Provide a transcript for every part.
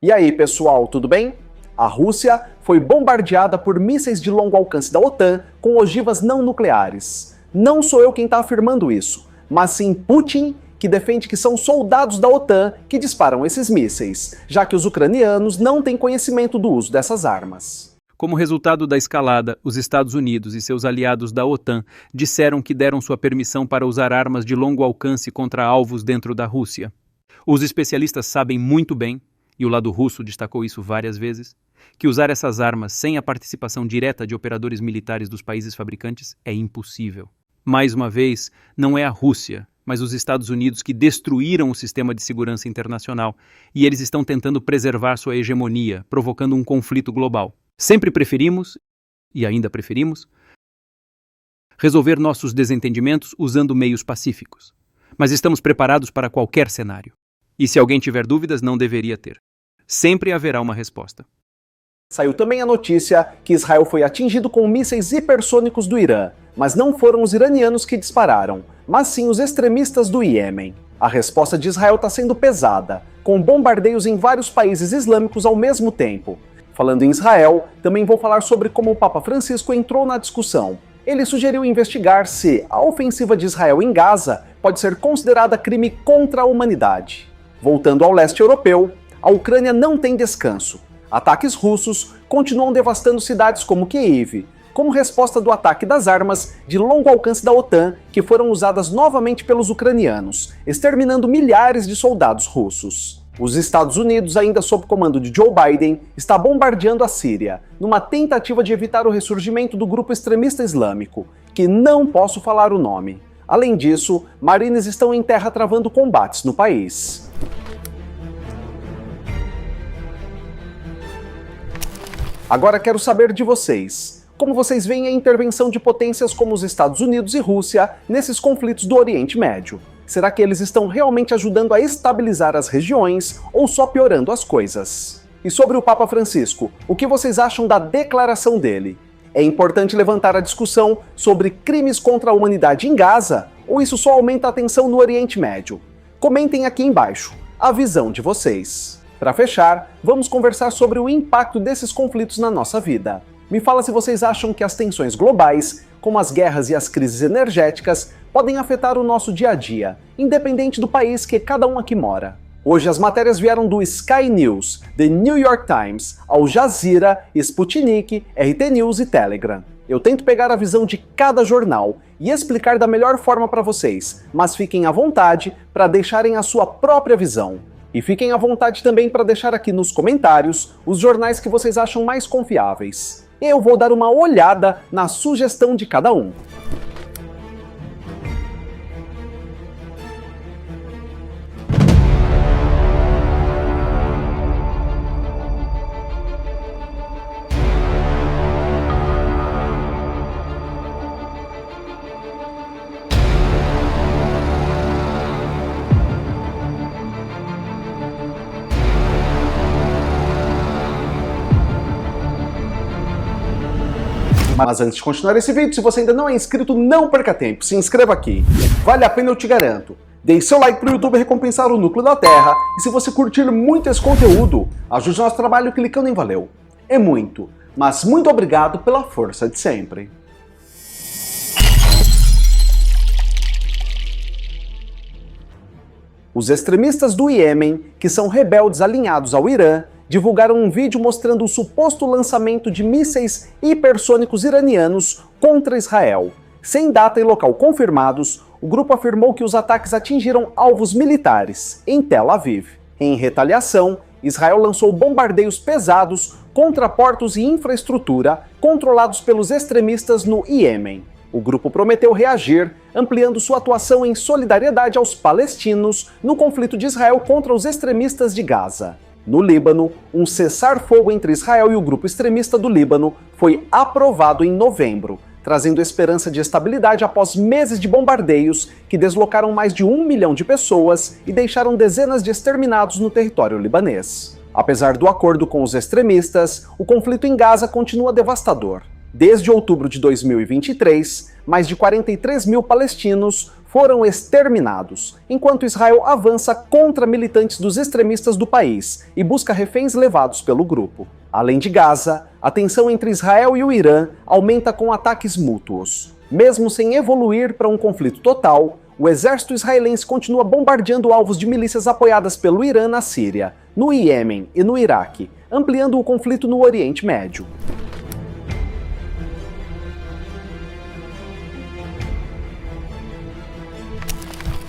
E aí, pessoal, tudo bem? A Rússia foi bombardeada por mísseis de longo alcance da OTAN com ogivas não nucleares. Não sou eu quem está afirmando isso, mas sim Putin, que defende que são soldados da OTAN que disparam esses mísseis, já que os ucranianos não têm conhecimento do uso dessas armas. Como resultado da escalada, os Estados Unidos e seus aliados da OTAN disseram que deram sua permissão para usar armas de longo alcance contra alvos dentro da Rússia. Os especialistas sabem muito bem, e o lado russo destacou isso várias vezes, que usar essas armas sem a participação direta de operadores militares dos países fabricantes é impossível. Mais uma vez, não é a Rússia, mas os Estados Unidos que destruíram o sistema de segurança internacional, e eles estão tentando preservar sua hegemonia, provocando um conflito global. Sempre preferimos, e ainda preferimos, resolver nossos desentendimentos usando meios pacíficos. Mas estamos preparados para qualquer cenário. E se alguém tiver dúvidas, não deveria ter. Sempre haverá uma resposta. Saiu também a notícia que Israel foi atingido com mísseis hipersônicos do Irã, mas não foram os iranianos que dispararam, mas sim os extremistas do Iêmen. A resposta de Israel está sendo pesada, com bombardeios em vários países islâmicos ao mesmo tempo. Falando em Israel, também vou falar sobre como o Papa Francisco entrou na discussão. Ele sugeriu investigar se a ofensiva de Israel em Gaza pode ser considerada crime contra a humanidade. Voltando ao leste europeu, a Ucrânia não tem descanso. Ataques russos continuam devastando cidades como Kiev, como resposta do ataque das armas de longo alcance da OTAN que foram usadas novamente pelos ucranianos, exterminando milhares de soldados russos. Os Estados Unidos, ainda sob comando de Joe Biden, está bombardeando a Síria, numa tentativa de evitar o ressurgimento do grupo extremista islâmico, que não posso falar o nome. Além disso, marines estão em terra travando combates no país. Agora quero saber de vocês. Como vocês veem a intervenção de potências como os Estados Unidos e Rússia nesses conflitos do Oriente Médio? Será que eles estão realmente ajudando a estabilizar as regiões ou só piorando as coisas? E sobre o Papa Francisco, o que vocês acham da declaração dele? É importante levantar a discussão sobre crimes contra a humanidade em Gaza ou isso só aumenta a tensão no Oriente Médio? Comentem aqui embaixo a visão de vocês. Para fechar, vamos conversar sobre o impacto desses conflitos na nossa vida. Me fala se vocês acham que as tensões globais, como as guerras e as crises energéticas, podem afetar o nosso dia a dia, independente do país que cada um aqui mora. Hoje as matérias vieram do Sky News, The New York Times, Al Jazeera, Sputnik, RT News e Telegram. Eu tento pegar a visão de cada jornal e explicar da melhor forma para vocês, mas fiquem à vontade para deixarem a sua própria visão. E fiquem à vontade também para deixar aqui nos comentários os jornais que vocês acham mais confiáveis. Eu vou dar uma olhada na sugestão de cada um. Mas antes de continuar esse vídeo, se você ainda não é inscrito, não perca tempo, se inscreva aqui. Vale a pena, eu te garanto. Deixe seu like para o YouTube recompensar o núcleo da Terra, e se você curtir muito esse conteúdo, ajude nosso trabalho clicando em valeu. É muito, mas muito obrigado pela força de sempre. Os extremistas do Iêmen, que são rebeldes alinhados ao Irã, divulgaram um vídeo mostrando o suposto lançamento de mísseis hipersônicos iranianos contra Israel. Sem data e local confirmados, o grupo afirmou que os ataques atingiram alvos militares em Tel Aviv. Em retaliação, Israel lançou bombardeios pesados contra portos e infraestrutura controlados pelos extremistas no Iêmen. O grupo prometeu reagir, ampliando sua atuação em solidariedade aos palestinos no conflito de Israel contra os extremistas de Gaza. No Líbano, um cessar-fogo entre Israel e o grupo extremista do Líbano foi aprovado em novembro, trazendo esperança de estabilidade após meses de bombardeios que deslocaram mais de 1 milhão de pessoas e deixaram dezenas de exterminados no território libanês. Apesar do acordo com os extremistas, o conflito em Gaza continua devastador. Desde outubro de 2023, mais de 43 mil palestinos foram exterminados, enquanto Israel avança contra militantes dos extremistas do país e busca reféns levados pelo grupo. Além de Gaza, a tensão entre Israel e o Irã aumenta com ataques mútuos. Mesmo sem evoluir para um conflito total, o exército israelense continua bombardeando alvos de milícias apoiadas pelo Irã na Síria, no Iêmen e no Iraque, ampliando o conflito no Oriente Médio.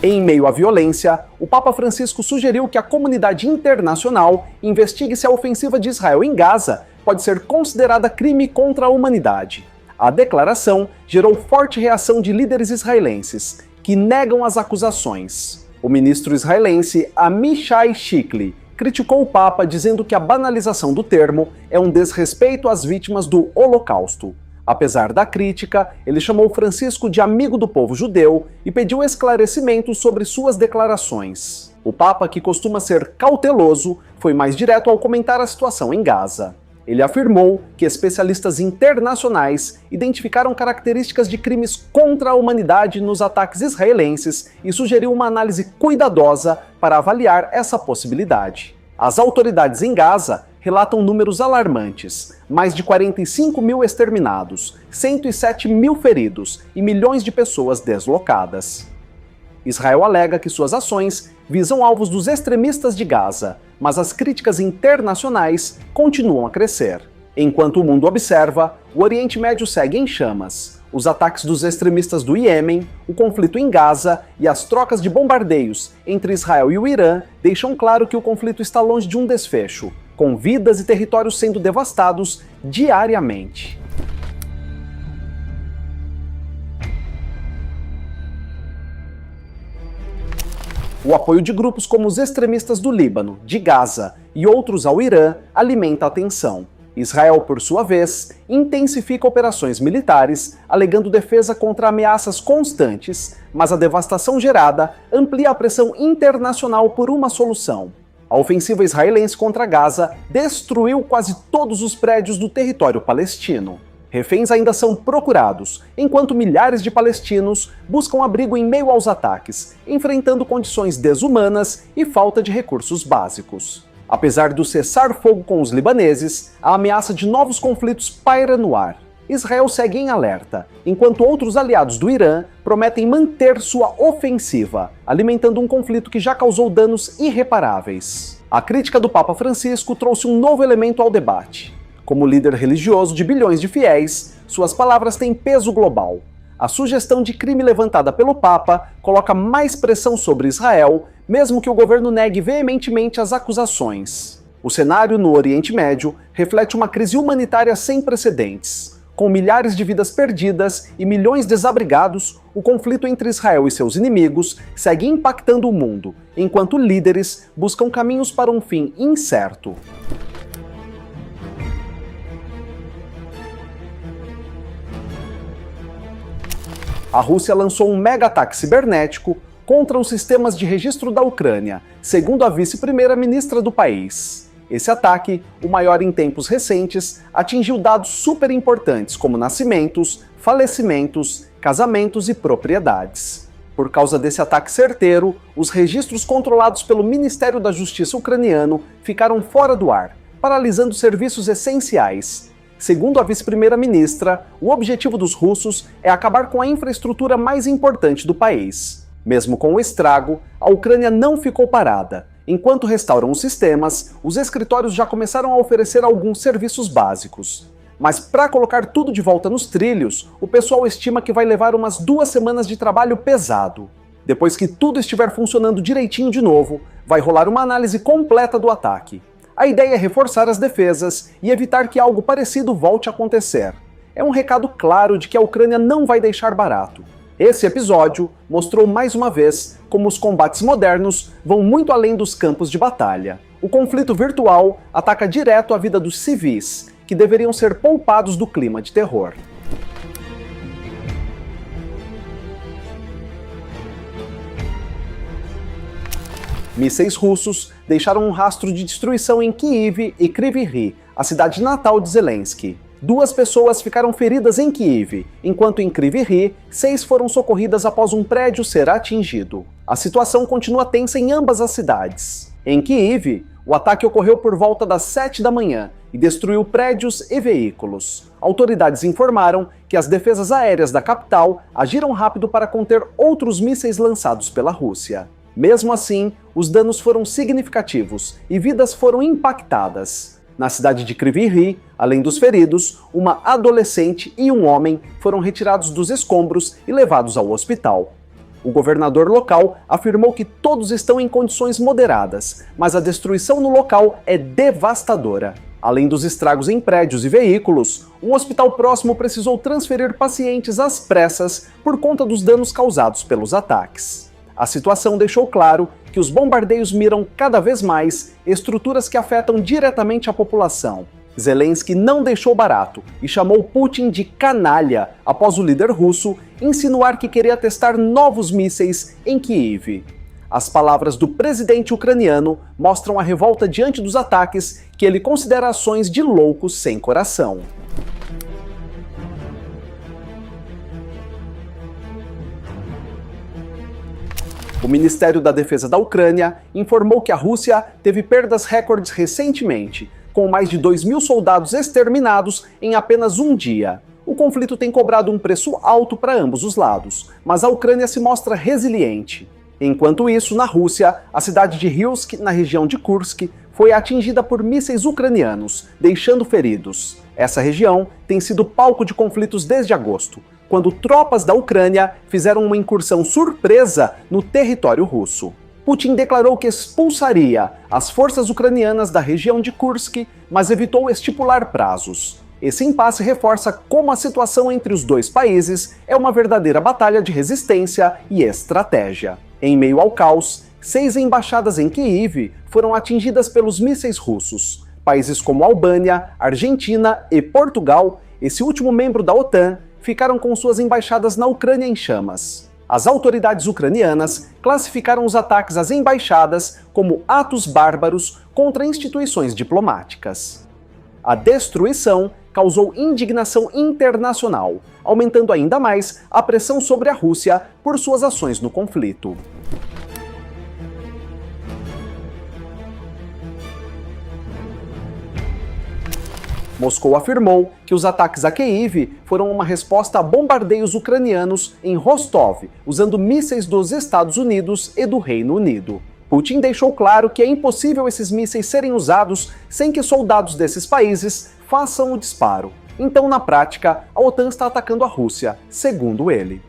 Em meio à violência, o Papa Francisco sugeriu que a comunidade internacional investigue se a ofensiva de Israel em Gaza pode ser considerada crime contra a humanidade. A declaração gerou forte reação de líderes israelenses, que negam as acusações. O ministro israelense Amichai Shikli criticou o Papa dizendo que a banalização do termo é um desrespeito às vítimas do Holocausto. Apesar da crítica, ele chamou Francisco de amigo do povo judeu e pediu esclarecimentos sobre suas declarações. O Papa, que costuma ser cauteloso, foi mais direto ao comentar a situação em Gaza. Ele afirmou que especialistas internacionais identificaram características de crimes contra a humanidade nos ataques israelenses e sugeriu uma análise cuidadosa para avaliar essa possibilidade. As autoridades em Gaza relatam números alarmantes: mais de 45 mil exterminados, 107 mil feridos e milhões de pessoas deslocadas. Israel alega que suas ações visam alvos dos extremistas de Gaza, mas as críticas internacionais continuam a crescer. Enquanto o mundo observa, o Oriente Médio segue em chamas. Os ataques dos extremistas do Iêmen, o conflito em Gaza e as trocas de bombardeios entre Israel e o Irã deixam claro que o conflito está longe de um desfecho, com vidas e territórios sendo devastados diariamente. O apoio de grupos como os extremistas do Líbano, de Gaza e outros ao Irã alimenta a tensão. Israel, por sua vez, intensifica operações militares, alegando defesa contra ameaças constantes, mas a devastação gerada amplia a pressão internacional por uma solução. A ofensiva israelense contra Gaza destruiu quase todos os prédios do território palestino. Reféns ainda são procurados, enquanto milhares de palestinos buscam abrigo em meio aos ataques, enfrentando condições desumanas e falta de recursos básicos. Apesar do cessar-fogo com os libaneses, a ameaça de novos conflitos paira no ar. Israel segue em alerta, enquanto outros aliados do Irã prometem manter sua ofensiva, alimentando um conflito que já causou danos irreparáveis. A crítica do Papa Francisco trouxe um novo elemento ao debate. Como líder religioso de bilhões de fiéis, suas palavras têm peso global. A sugestão de crime levantada pelo Papa coloca mais pressão sobre Israel, mesmo que o governo negue veementemente as acusações. O cenário no Oriente Médio reflete uma crise humanitária sem precedentes. Com milhares de vidas perdidas e milhões desabrigados, o conflito entre Israel e seus inimigos segue impactando o mundo, enquanto líderes buscam caminhos para um fim incerto. A Rússia lançou um mega-ataque cibernético contra os sistemas de registro da Ucrânia, segundo a vice-primeira-ministra do país. Esse ataque, o maior em tempos recentes, atingiu dados super importantes como nascimentos, falecimentos, casamentos e propriedades. Por causa desse ataque certeiro, os registros controlados pelo Ministério da Justiça ucraniano ficaram fora do ar, paralisando serviços essenciais. Segundo a vice-primeira-ministra, o objetivo dos russos é acabar com a infraestrutura mais importante do país. Mesmo com o estrago, a Ucrânia não ficou parada. Enquanto restauram os sistemas, os escritórios já começaram a oferecer alguns serviços básicos. Mas para colocar tudo de volta nos trilhos, o pessoal estima que vai levar umas 2 semanas de trabalho pesado. Depois que tudo estiver funcionando direitinho de novo, vai rolar uma análise completa do ataque. A ideia é reforçar as defesas e evitar que algo parecido volte a acontecer. É um recado claro de que a Ucrânia não vai deixar barato. Esse episódio mostrou mais uma vez como os combates modernos vão muito além dos campos de batalha. O conflito virtual ataca direto a vida dos civis, que deveriam ser poupados do clima de terror. Mísseis russos deixaram um rastro de destruição em Kyiv e Kryvyi Rih, a cidade natal de Zelensky. 2 pessoas ficaram feridas em Kyiv, enquanto em Kryvyi Rih, 6 foram socorridas após um prédio ser atingido. A situação continua tensa em ambas as cidades. Em Kyiv, o ataque ocorreu por volta das 7 da manhã e destruiu prédios e veículos. Autoridades informaram que as defesas aéreas da capital agiram rápido para conter outros mísseis lançados pela Rússia. Mesmo assim, os danos foram significativos e vidas foram impactadas. Na cidade de Kryvyi Rih, além dos feridos, uma adolescente e um homem foram retirados dos escombros e levados ao hospital. O governador local afirmou que todos estão em condições moderadas, mas a destruição no local é devastadora. Além dos estragos em prédios e veículos, um hospital próximo precisou transferir pacientes às pressas por conta dos danos causados pelos ataques. A situação deixou claro que os bombardeios miram cada vez mais estruturas que afetam diretamente a população. Zelensky não deixou barato e chamou Putin de canalha após o líder russo insinuar que queria testar novos mísseis em Kyiv. As palavras do presidente ucraniano mostram a revolta diante dos ataques que ele considera ações de loucos sem coração. O Ministério da Defesa da Ucrânia informou que a Rússia teve perdas recordes recentemente, com mais de 2.000 soldados exterminados em apenas um dia. O conflito tem cobrado um preço alto para ambos os lados, mas a Ucrânia se mostra resiliente. Enquanto isso, na Rússia, a cidade de Rylsk, na região de Kursk, foi atingida por mísseis ucranianos, deixando feridos. Essa região tem sido palco de conflitos desde agosto, quando tropas da Ucrânia fizeram uma incursão surpresa no território russo. Putin declarou que expulsaria as forças ucranianas da região de Kursk, mas evitou estipular prazos. Esse impasse reforça como a situação entre os dois países é uma verdadeira batalha de resistência e estratégia. Em meio ao caos, 6 embaixadas em Kyiv foram atingidas pelos mísseis russos. Países como Albânia, Argentina e Portugal, esse último membro da OTAN, ficaram com suas embaixadas na Ucrânia em chamas. As autoridades ucranianas classificaram os ataques às embaixadas como atos bárbaros contra instituições diplomáticas. A destruição causou indignação internacional, aumentando ainda mais a pressão sobre a Rússia por suas ações no conflito. Moscou afirmou que os ataques a Kyiv foram uma resposta a bombardeios ucranianos em Rostov, usando mísseis dos Estados Unidos e do Reino Unido. Putin deixou claro que é impossível esses mísseis serem usados sem que soldados desses países façam o disparo. Então, na prática, a OTAN está atacando a Rússia, segundo ele.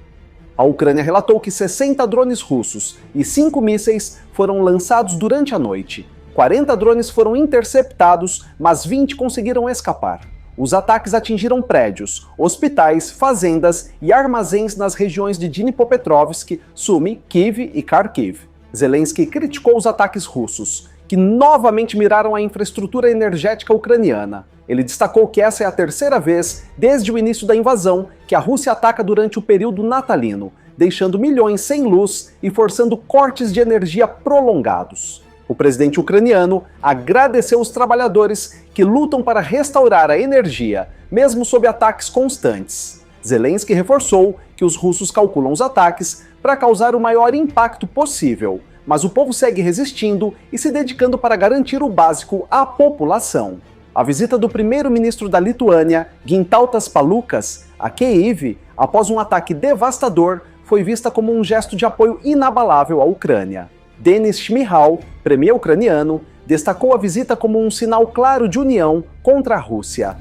A Ucrânia relatou que 60 drones russos e 5 mísseis foram lançados durante a noite. 40 drones foram interceptados, mas 20 conseguiram escapar. Os ataques atingiram prédios, hospitais, fazendas e armazéns nas regiões de Dnipropetrovsk, Sumy, Kyiv e Kharkiv. Zelensky criticou os ataques russos, que novamente miraram a infraestrutura energética ucraniana. Ele destacou que essa é a terceira vez, desde o início da invasão, que a Rússia ataca durante o período natalino, deixando milhões sem luz e forçando cortes de energia prolongados. O presidente ucraniano agradeceu os trabalhadores que lutam para restaurar a energia, mesmo sob ataques constantes. Zelensky reforçou que os russos calculam os ataques para causar o maior impacto possível, mas o povo segue resistindo e se dedicando para garantir o básico à população. A visita do primeiro-ministro da Lituânia, Gintautas Palucas, a Kyiv, após um ataque devastador, foi vista como um gesto de apoio inabalável à Ucrânia. Denis Shmyhal, premier ucraniano, destacou a visita como um sinal claro de união contra a Rússia.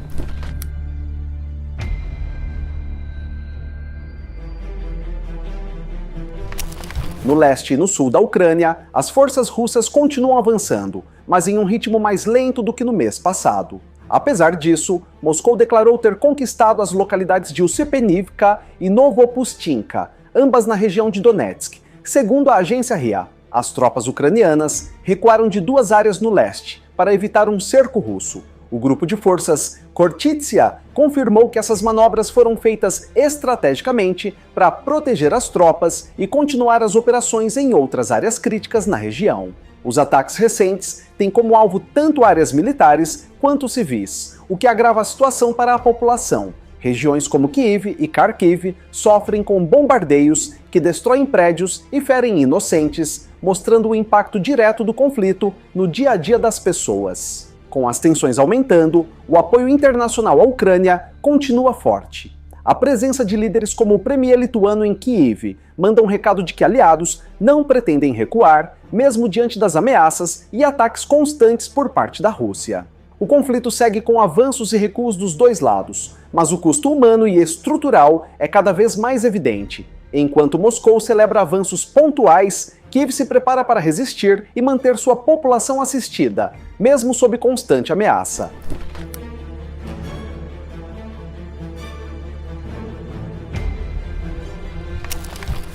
No leste e no sul da Ucrânia, as forças russas continuam avançando, mas em um ritmo mais lento do que no mês passado. Apesar disso, Moscou declarou ter conquistado as localidades de Usipenivka e Novopustinka, ambas na região de Donetsk, segundo a agência RIA. As tropas ucranianas recuaram de 2 áreas no leste para evitar um cerco russo. O grupo de forças Khortytsia confirmou que essas manobras foram feitas estrategicamente para proteger as tropas e continuar as operações em outras áreas críticas na região. Os ataques recentes tem como alvo tanto áreas militares quanto civis, o que agrava a situação para a população. Regiões como Kiev e Kharkiv sofrem com bombardeios que destroem prédios e ferem inocentes, mostrando o impacto direto do conflito no dia a dia das pessoas. Com as tensões aumentando, o apoio internacional à Ucrânia continua forte. A presença de líderes como o premier lituano em Kiev manda um recado de que aliados não pretendem recuar, mesmo diante das ameaças e ataques constantes por parte da Rússia. O conflito segue com avanços e recuos dos dois lados, mas o custo humano e estrutural é cada vez mais evidente. Enquanto Moscou celebra avanços pontuais, Kiev se prepara para resistir e manter sua população assistida, mesmo sob constante ameaça.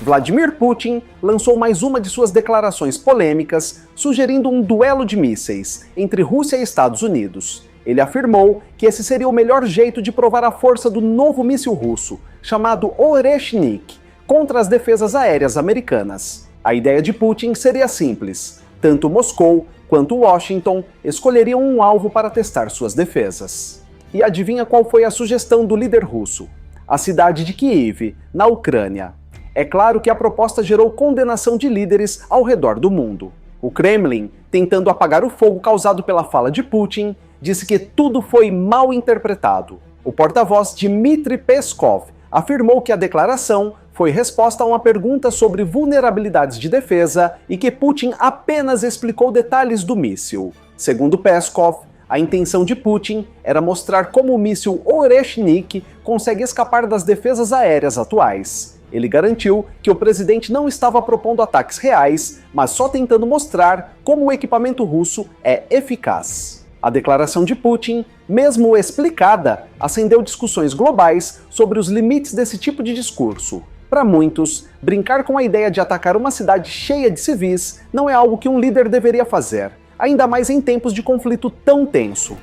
Vladimir Putin lançou mais uma de suas declarações polêmicas, sugerindo um duelo de mísseis entre Rússia e Estados Unidos. Ele afirmou que esse seria o melhor jeito de provar a força do novo míssil russo, chamado Oreshnik, contra as defesas aéreas americanas. A ideia de Putin seria simples: tanto Moscou quanto Washington escolheriam um alvo para testar suas defesas. E adivinha qual foi a sugestão do líder russo? A cidade de Kiev, na Ucrânia. É claro que a proposta gerou condenação de líderes ao redor do mundo. O Kremlin, tentando apagar o fogo causado pela fala de Putin, disse que tudo foi mal interpretado. O porta-voz Dmitry Peskov afirmou que a declaração foi resposta a uma pergunta sobre vulnerabilidades de defesa e que Putin apenas explicou detalhes do míssil. Segundo Peskov, a intenção de Putin era mostrar como o míssil Oreshnik consegue escapar das defesas aéreas atuais. Ele garantiu que o presidente não estava propondo ataques reais, mas só tentando mostrar como o equipamento russo é eficaz. A declaração de Putin, mesmo explicada, acendeu discussões globais sobre os limites desse tipo de discurso. Para muitos, brincar com a ideia de atacar uma cidade cheia de civis não é algo que um líder deveria fazer, ainda mais em tempos de conflito tão tenso.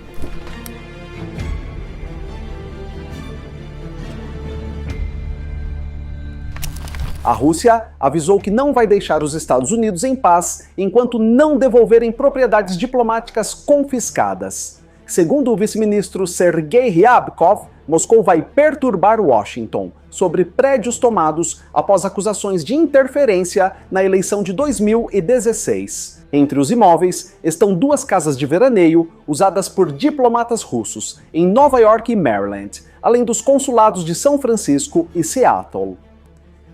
A Rússia avisou que não vai deixar os Estados Unidos em paz enquanto não devolverem propriedades diplomáticas confiscadas. Segundo o vice-ministro Sergei Ryabkov, Moscou vai perturbar Washington sobre prédios tomados após acusações de interferência na eleição de 2016. Entre os imóveis estão 2 casas de veraneio usadas por diplomatas russos em Nova York e Maryland, além dos consulados de São Francisco e Seattle.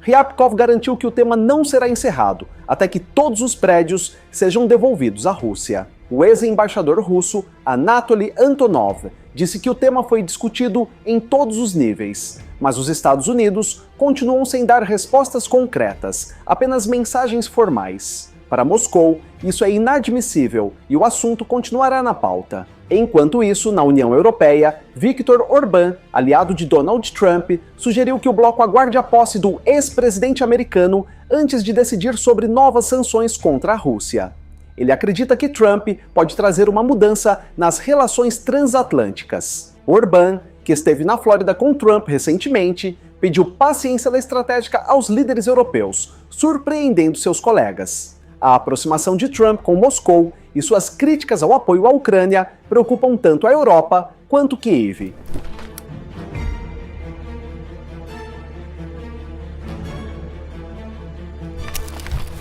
Ryabkov garantiu que o tema não será encerrado até que todos os prédios sejam devolvidos à Rússia. O ex-embaixador russo Anatoly Antonov disse que o tema foi discutido em todos os níveis, mas os Estados Unidos continuam sem dar respostas concretas, apenas mensagens formais. Para Moscou, isso é inadmissível e o assunto continuará na pauta. Enquanto isso, na União Europeia, Viktor Orbán, aliado de Donald Trump, sugeriu que o bloco aguarde a posse do ex-presidente americano antes de decidir sobre novas sanções contra a Rússia. Ele acredita que Trump pode trazer uma mudança nas relações transatlânticas. Orbán, que esteve na Flórida com Trump recentemente, pediu paciência da estratégica aos líderes europeus, surpreendendo seus colegas. A aproximação de Trump com Moscou e suas críticas ao apoio à Ucrânia preocupam tanto a Europa quanto Kiev.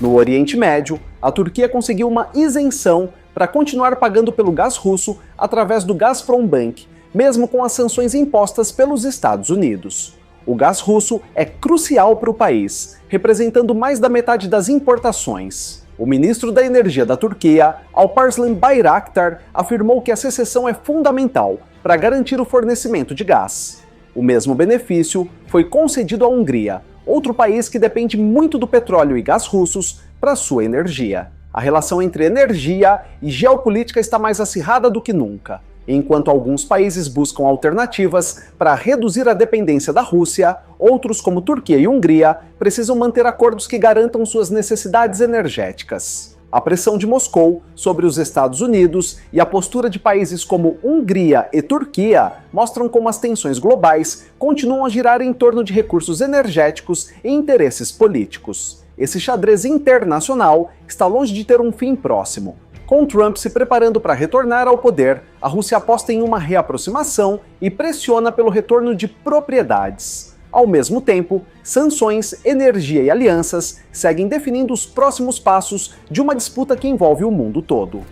No Oriente Médio, a Turquia conseguiu uma isenção para continuar pagando pelo gás russo através do Gazprombank, mesmo com as sanções impostas pelos Estados Unidos. O gás russo é crucial para o país, representando mais da metade das importações. O ministro da Energia da Turquia, Alparslan Bayraktar, afirmou que a secessão é fundamental para garantir o fornecimento de gás. O mesmo benefício foi concedido à Hungria, outro país que depende muito do petróleo e gás russos para sua energia. A relação entre energia e geopolítica está mais acirrada do que nunca. Enquanto alguns países buscam alternativas para reduzir a dependência da Rússia, outros, como Turquia e Hungria, precisam manter acordos que garantam suas necessidades energéticas. A pressão de Moscou sobre os Estados Unidos e a postura de países como Hungria e Turquia mostram como as tensões globais continuam a girar em torno de recursos energéticos e interesses políticos. Esse xadrez internacional está longe de ter um fim próximo. Com Trump se preparando para retornar ao poder, a Rússia aposta em uma reaproximação e pressiona pelo retorno de propriedades. Ao mesmo tempo, sanções, energia e alianças seguem definindo os próximos passos de uma disputa que envolve o mundo todo.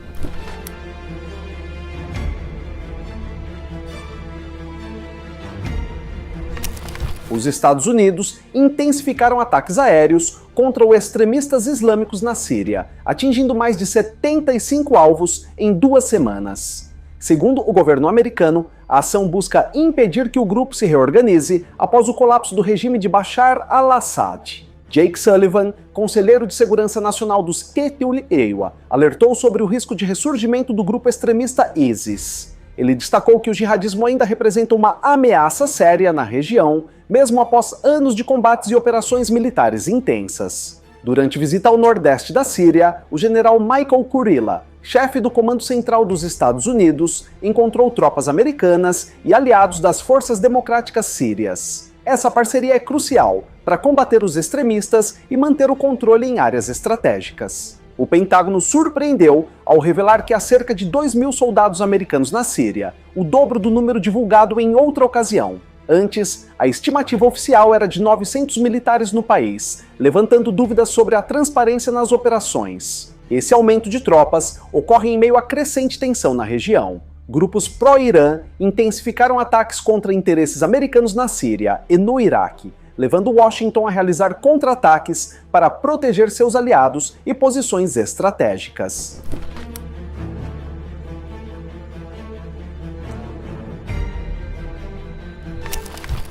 Os Estados Unidos intensificaram ataques aéreos contra os extremistas islâmicos na Síria, atingindo mais de 75 alvos em 2 semanas. Segundo o governo americano, a ação busca impedir que o grupo se reorganize após o colapso do regime de Bashar al-Assad. Jake Sullivan, conselheiro de segurança nacional dos Quetuleywa, alertou sobre o risco de ressurgimento do grupo extremista ISIS. Ele destacou que o jihadismo ainda representa uma ameaça séria na região, mesmo após anos de combates e operações militares intensas. Durante visita ao nordeste da Síria, o general Michael Kurilla, chefe do Comando Central dos Estados Unidos, encontrou tropas americanas e aliados das Forças Democráticas Sírias. Essa parceria é crucial para combater os extremistas e manter o controle em áreas estratégicas. O Pentágono surpreendeu ao revelar que há cerca de 2.000 soldados americanos na Síria, o dobro do número divulgado em outra ocasião. Antes, a estimativa oficial era de 900 militares no país, levantando dúvidas sobre a transparência nas operações. Esse aumento de tropas ocorre em meio à crescente tensão na região. Grupos pró-Irã intensificaram ataques contra interesses americanos na Síria e no Iraque, levando Washington a realizar contra-ataques para proteger seus aliados e posições estratégicas.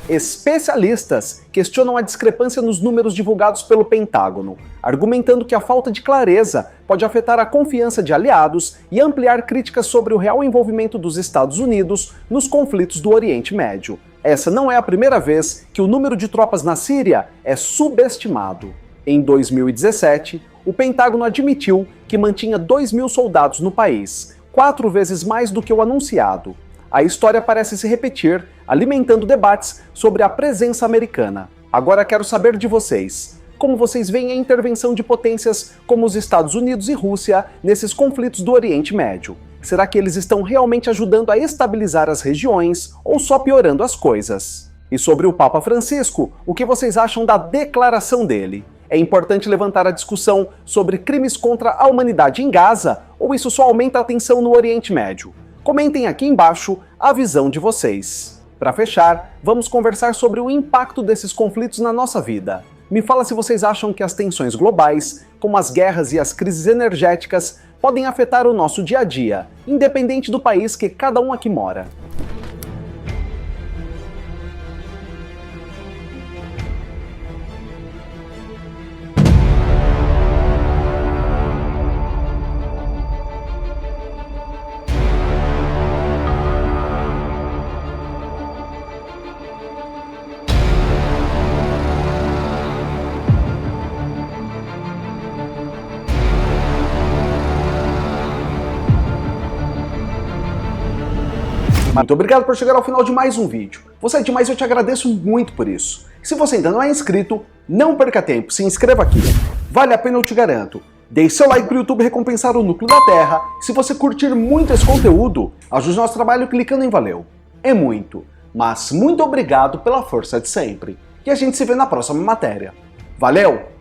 Especialistas questionam a discrepância nos números divulgados pelo Pentágono, argumentando que a falta de clareza pode afetar a confiança de aliados e ampliar críticas sobre o real envolvimento dos Estados Unidos nos conflitos do Oriente Médio. Essa não é a primeira vez que o número de tropas na Síria é subestimado. Em 2017, o Pentágono admitiu que mantinha 2.000 soldados no país, 4 vezes mais do que o anunciado. A história parece se repetir, alimentando debates sobre a presença americana. Agora quero saber de vocês. Como vocês veem a intervenção de potências como os Estados Unidos e Rússia nesses conflitos do Oriente Médio? Será que eles estão realmente ajudando a estabilizar as regiões ou só piorando as coisas? E sobre o Papa Francisco, o que vocês acham da declaração dele? É importante levantar a discussão sobre crimes contra a humanidade em Gaza ou isso só aumenta a tensão no Oriente Médio? Comentem aqui embaixo a visão de vocês. Para fechar, vamos conversar sobre o impacto desses conflitos na nossa vida. Me fala se vocês acham que as tensões globais, como as guerras e as crises energéticas, podem afetar o nosso dia a dia, independente do país que cada um aqui mora. Muito obrigado por chegar ao final de mais um vídeo. Você é demais e eu te agradeço muito por isso. E se você ainda não é inscrito, não perca tempo, se inscreva aqui. Vale a pena, eu te garanto. Deixe seu like para o YouTube recompensar o núcleo da Terra. E se você curtir muito esse conteúdo, ajude nosso trabalho clicando em valeu. É muito, mas muito obrigado pela força de sempre. E a gente se vê na próxima matéria. Valeu!